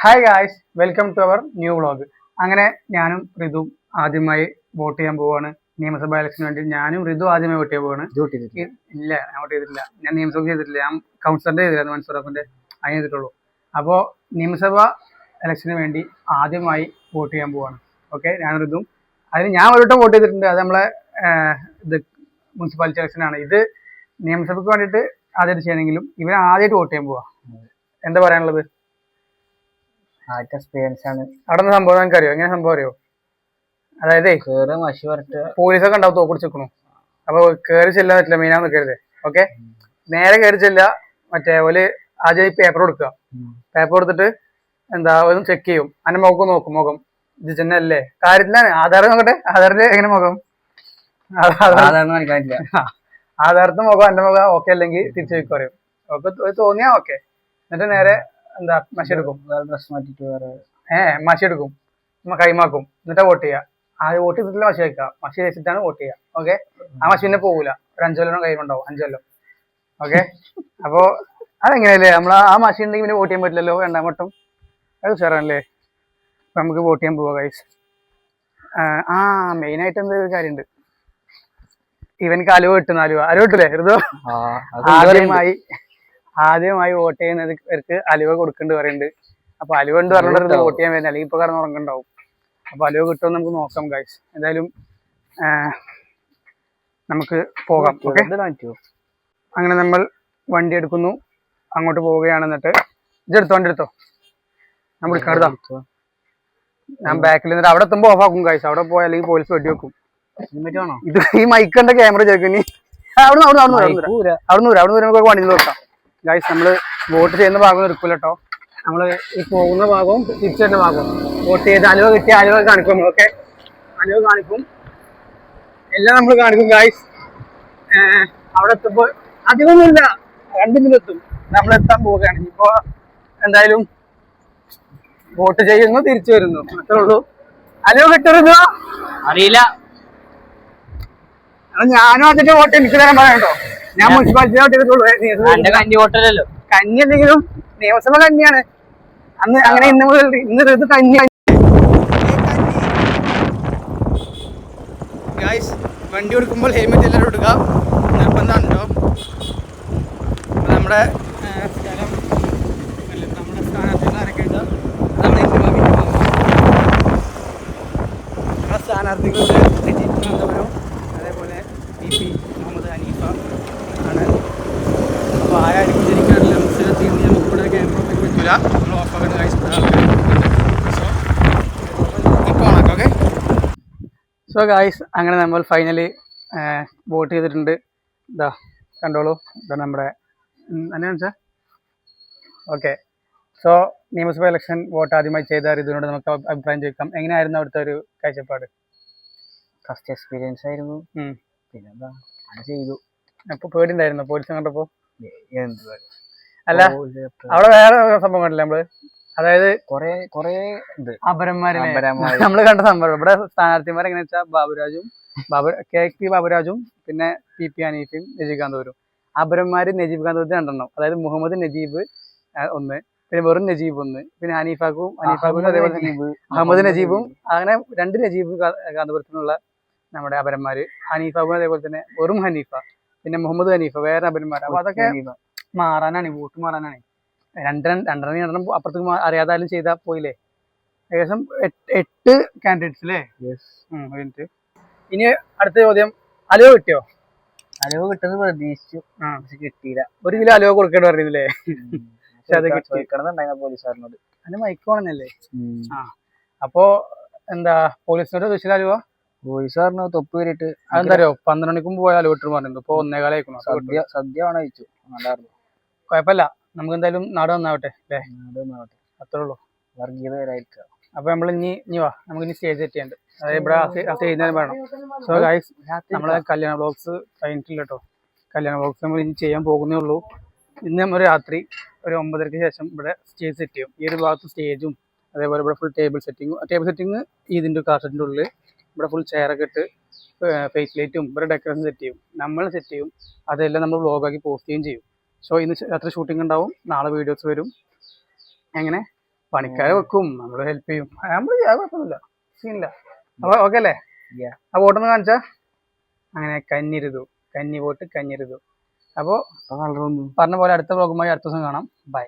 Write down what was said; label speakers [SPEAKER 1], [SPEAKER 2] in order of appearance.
[SPEAKER 1] Hi guys, welcome to our new vlog. അങ്ങനെ ഞാനും ഋതു ആദ്യമായി വോട്ട് ചെയ്യാൻ പോവാണ്. നിയമസഭാ ഇലക്ഷന് വേണ്ടി ഞാനും ഋതു ആദ്യമായി വോട്ട് ചെയ്യാൻ പോവാണ്. ഇല്ല, ഞാൻ വോട്ട് ചെയ്തിട്ടില്ല. ഞാൻ നിയമസഭ ചെയ്തിട്ടില്ല. ഞാൻ കൗൺസിലറിന്റെ ചെയ്തില്ല, മൻസൂറാഫിന്റെ അതിന് ചെയ്തിട്ടുള്ളൂ. അപ്പോൾ നിയമസഭാ ഇലക്ഷന് വേണ്ടി ആദ്യമായി വോട്ട് ചെയ്യാൻ പോവാണ്. ഓക്കെ, ഞാൻ ഋതും അതിന് ഞാൻ ഒരു വട്ടം വോട്ട് ചെയ്തിട്ടുണ്ട്. അത് നമ്മളെ ഇത് മുനിസിപ്പാലിറ്റി ഇലക്ഷൻ ആണ്. ഇത് നിയമസഭയ്ക്ക് വേണ്ടിയിട്ട് ആദ്യമായിട്ട് ചെയ്യണമെങ്കിലും ഇവർ ആദ്യമായിട്ട് വോട്ട് ചെയ്യാൻ പോവാ. എന്താ പറയാനുള്ളത്?
[SPEAKER 2] ആദ്യത്തെ എക്സ്പീരിയൻസ് ആണ്.
[SPEAKER 1] അവിടെ നിന്ന് സംഭവം നിങ്ങൾക്ക് അറിയോ? എങ്ങനെ സംഭവം അറിയോ? അതായത്
[SPEAKER 2] മഷി പറഞ്ഞിട്ട്
[SPEAKER 1] പോലീസൊക്കെ ഉണ്ടാവും, തോക്കുടിച്ച് നിൽക്കണു. അപ്പൊ കയറി ചെല്ലാൻ പറ്റില്ല, മെയിനാന്ന് നിൽക്കരുത്. ഓക്കെ, നേരെ കയറി ചെല്ല. മറ്റേ പോലെ ആദ്യം പേപ്പർ കൊടുക്കുക. പേപ്പർ കൊടുത്തിട്ട് എന്താ ഒന്ന് ചെക്ക് ചെയ്യും. അതിന്റെ മുഖം നോക്കും. മുഖം ഇത് തന്നെ അല്ലേ കാര്യത്തിലാണ്. ആധാർ നോക്കട്ടെ, ആധാറിന്റെ എങ്ങനെ മുഖം? ആധാരത്തെ മുഖം എന്റെ മുഖം ഓക്കെ അല്ലെങ്കിൽ തിരിച്ചു വെക്കും പറയും. അപ്പൊ തോന്നിയാ ഓക്കെ. എന്നിട്ട് നേരെ എന്താ മഷി എടുക്കും.
[SPEAKER 2] ഡ്രസ് മാറ്റിട്ട് വേറെ
[SPEAKER 1] മഷി എടുക്കും, കൈമാക്കും. എന്നിട്ടാ വോട്ട് ചെയ്യുക. ആദ്യം വോട്ട് ചെയ്തിട്ടില്ല മഷി വെക്കുക. മഷി വെച്ചിട്ടാണ് വോട്ട് ചെയ്യുക. ഓക്കെ, ആ മഷി പിന്നെ പോകൂല. ഒരു 5 കൊല്ലം കൈമുണ്ടാവും, 5 കൊല്ലം. ഓക്കെ, അപ്പോ അതെങ്ങനെയല്ലേ നമ്മൾ ആ മഷി ഉണ്ടെങ്കിൽ പിന്നെ വോട്ട് ചെയ്യാൻ പറ്റില്ലല്ലോ. രണ്ടാം വട്ടം അത് ഉഷാറല്ലേ. അപ്പൊ നമുക്ക് വോട്ട് ചെയ്യാൻ പോവാ ഗൈസ്. മെയിനായിട്ട് എന്തൊരു കാര്യമുണ്ട്. ഇവനക്ക് അലുവ കിട്ടുന്നു. അലുവ കിട്ടൂലേ ഋതു? ആദ്യമായി വോട്ട് ചെയ്യുന്നവർക്ക് അലുവ കൊടുക്കേണ്ടി പറയുന്നുണ്ട്. അപ്പൊ അലുവ കൊണ്ട് പറഞ്ഞിട്ട് വോട്ട് ചെയ്യാൻ വരുന്നത്, അല്ലെങ്കിൽ ഇപ്പൊ കാരണം ഉറങ്ങുണ്ടാവും. അപ്പൊ അലുവ കിട്ടുമെന്ന് നമുക്ക് നോക്കാം ഗൈസ്. എന്തായാലും നമുക്ക് പോകാം. ഓക്കെ, അങ്ങനെ നമ്മൾ വണ്ടി എടുക്കുന്നു, അങ്ങോട്ട് പോവുകയാണ്. എന്നിട്ട് ഇതെടുത്തോ, വണ്ടി എടുത്തോ, നമ്മൾ എടുക്കാം. ഞാൻ ബാക്കിൽ നിന്നിട്ട് അവിടെ എത്തുമ്പോ ഓഫ് ആക്കും ഗൈസ്. അവിടെ പോയാൽ അല്ലെങ്കിൽ പോലീസ് വെടി വെക്കും. ഇത് ഈ മൈക്കണ്ട ക്യാമറ ചോദിക്കും. നീ അവിടെ നമുക്ക് വണ്ടി നോക്കാം ഗൈസ്. നമ്മള് വോട്ട് ചെയ്യുന്ന ഭാഗം എടുക്കൂല കേട്ടോ. നമ്മള് ഈ പോകുന്ന ഭാഗവും തിരിച്ചു വരുന്ന ഭാഗവും വോട്ട് ചെയ്ത് അലുവ കിട്ടിയ അലുവ കാണിക്കും നമ്മളൊക്കെ. അലുവ കാണിക്കും, എല്ലാം നമ്മൾ കാണിക്കും ഗൈസ്. അവിടെ എത്തുമ്പോ അധികമൊന്നുമില്ല, 2 മിനിറ്റ് നമ്മളെത്താൻ പോവുകയാണ്. ഇപ്പൊ എന്തായാലും വോട്ട് ചെയ്യുന്നു, തിരിച്ചു വരുന്നു, അത്രേ ഉള്ളൂ. അലുവ കിട്ടരുന്നോ
[SPEAKER 2] അറിയില്ല.
[SPEAKER 1] ഞാനും അതിന്റെ വോട്ട് എനിക്ക് തരാൻ പറയട്ടോ. ഞാൻ മുനിസിപ്പാലിറ്റി വോട്ട് ചെയ്തിട്ടുള്ളൂ. കന്നി എന്തെങ്കിലും നിയമസഭ കന്നിയാണ് അന്ന്. അങ്ങനെ ഇന്ന് മുതൽ ഇത് കന്നി. വണ്ടി കൊടുക്കുമ്പോൾ ഹെൽമെറ്റ് എല്ലാവരും കൊടുക്കുക, നിർബന്ധമാണ് കേട്ടോ. നമ്മുടെ സ്ഥാനാർത്ഥികൾ സ്ഥാനാർത്ഥികളുടെ അതേപോലെ പി മുഹമ്മദ് ഹനീഫ ആണ്. അപ്പോൾ ആരായിരിക്കും ജനിക്കാറില്ല. മുസ്ലിം നമുക്ക് ഇവിടെ ക്യാമറ ഒന്നും പറ്റില്ല, നമ്മൾ ഓഫാക്കാൻ ഓക്കെ. സോ ഗായ്സ്, അങ്ങനെ നമ്മൾ ഫൈനലി വോട്ട് ചെയ്തിട്ടുണ്ട്. ഇതാ കണ്ടോളൂ, ഇതാണ് നമ്മുടെ എന്നാ വെച്ചാൽ. ഓക്കെ, സോ നിയമസഭാ ഇലക്ഷൻ വോട്ട് ആദ്യമായി ചെയ്ത ഇതിനോട് നമുക്ക് അഭിപ്രായം ചോദിക്കാം. എങ്ങനെയായിരുന്നു അവിടുത്തെ ഒരു കാഴ്ചപ്പാട്?
[SPEAKER 2] ഫസ്റ്റ് എക്സ്പീരിയൻസ് ആയിരുന്നു. പിന്നെന്താ ചെയ്തു.
[SPEAKER 1] അപ്പൊ പേടിണ്ടായിരുന്നു പോലീസ് കണ്ടപ്പോ? അല്ല, അവിടെ വേറെ സംഭവം കണ്ടില്ല നമ്മള്. അതായത്
[SPEAKER 2] കൊറേ
[SPEAKER 1] അപരന്മാരെ നമ്മള് കണ്ട സംഭവം. ഇവിടെ സ്ഥാനാർത്ഥിമാർ എങ്ങനെ വെച്ചാൽ ബാബുരാജും പിന്നെ പി ഹനീഫയും നജീബ് കാന്തൂരും. അപരന്മാര് നജീബ് കാന്തൂർ 2 അതായത് മുഹമ്മദ് നജീബ് 1, പിന്നെ വെറും നജീബ് 1, പിന്നെ ഹനീഫാക്കും അതേപോലെ മുഹമ്മദ് നജീബും. അങ്ങനെ 2 നജീബ് കാന്തപുരത്തിനുള്ള നമ്മുടെ അപരന്മാര്. ഹനീഫാക്കും അതേപോലെ തന്നെ വെറും ഹനീഫ, പിന്നെ മുഹമ്മദ് ഹനീഫ വേറെ അപരന്മാർ. അപ്പൊ അതൊക്കെ മാറാനാണ്, വോട്ട് മാറാനാണ്. രണ്ടെണ്ണം അപ്പുറത്തേക്ക് അറിയാതായാലും ചെയ്താൽ പോയില്ലേ. ഏകദേശം 8 കാൻഡിഡേറ്റ്സ് അല്ലേ? ഇനി അടുത്ത ചോദ്യം, അലുവ കിട്ടിയോ?
[SPEAKER 2] അലുവ കിട്ടുന്നത് പ്രതീക്ഷിച്ചു, കിട്ടിയില്ല.
[SPEAKER 1] 1 കിലോ അലുവ കൊടുക്കേണ്ടി പറഞ്ഞില്ലേ? പക്ഷെ അത്
[SPEAKER 2] പോലീസുകാരനോട്.
[SPEAKER 1] അതിന് മൈക്കോണെന്നല്ലേ? അപ്പോ എന്താ പോലീസിനോട് ചോദിച്ചാൽ അലുവ?
[SPEAKER 2] പോലീസുകാരന് തൊപ്പ് കയറിയിട്ട്
[SPEAKER 1] അതെന്താ അറിയോ, 12 മണിക്കും പോയ അലുവ കിട്ടും പറഞ്ഞു. ഇപ്പൊ 1:15 ആയിക്കണോ?
[SPEAKER 2] സദ്യ വേണം ചോദിച്ചു.
[SPEAKER 1] കുഴപ്പമില്ല, നമുക്ക് എന്തായാലും നാട് നന്നാവട്ടെ അല്ലേ? അത്രേ ഉള്ളൂ.
[SPEAKER 2] വർഗീയതരായിരിക്കുക.
[SPEAKER 1] അപ്പൊ നമ്മൾ ഇനി വാ, നമുക്ക് ഇനി സ്റ്റേജ് സെറ്റ് ചെയ്യാണ്ട്. അതായത് ഇവിടെ സ്റ്റേജിന് വേണം. സോ ഗൈസ്, നമ്മളെ കല്യാണ വ്ളോഗ്സ് കഴിഞ്ഞിട്ടില്ല കേട്ടോ. കല്യാണ വ്ളോഗ്സ് നമ്മൾ ഇനി ചെയ്യാൻ പോകുന്നേ ഉള്ളൂ. ഇന്ന് നമ്മൾ രാത്രി ഒരു 9:30 ശേഷം ഇവിടെ സ്റ്റേജ് സെറ്റ് ചെയ്യും. ഈ ഒരു ഭാഗത്ത് സ്റ്റേജും അതേപോലെ ഇവിടെ ഫുൾ ടേബിൾ സെറ്റിങ് ഇതിൻ്റെ കാർഷറ്റിൻ്റെ ഉള്ളിൽ ഇവിടെ ഫുൾ ചെയറൊക്കെ ഇട്ട് ഫേസ് ലൈറ്റും ഇവിടെ ഡെക്കറേഷൻ സെറ്റ് ചെയ്യും, നമ്മൾ സെറ്റ് ചെയ്യും. അതെല്ലാം നമ്മൾ വ്ളോഗാക്കി പോസ്റ്റ് ചെയ്യുകയും ചെയ്യും. സോ ഇന്ന് രാത്രി ഷൂട്ടിംഗ് ഉണ്ടാവും, നാളെ വീഡിയോസ് വരും. എങ്ങനെ പണിക്കാരെ വെക്കും, നമ്മൾ ഹെൽപ്പ് ചെയ്യും, നമ്മൾ കുഴപ്പമൊന്നുമില്ല, സീനില്ല. അപ്പൊ ഓക്കെ അല്ലേ?
[SPEAKER 2] Yeah.
[SPEAKER 1] ആ വോട്ടൊന്ന് കാണിച്ചാ. അങ്ങനെ കന്നിരുതു, കന്നി വോട്ട് കന്നിരുതു. അപ്പോ
[SPEAKER 2] കളറൊന്നും
[SPEAKER 1] പറഞ്ഞ പോലെ അടുത്ത വ്ളോഗുമായി അടുത്ത ദിവസം കാണാം. ബൈ.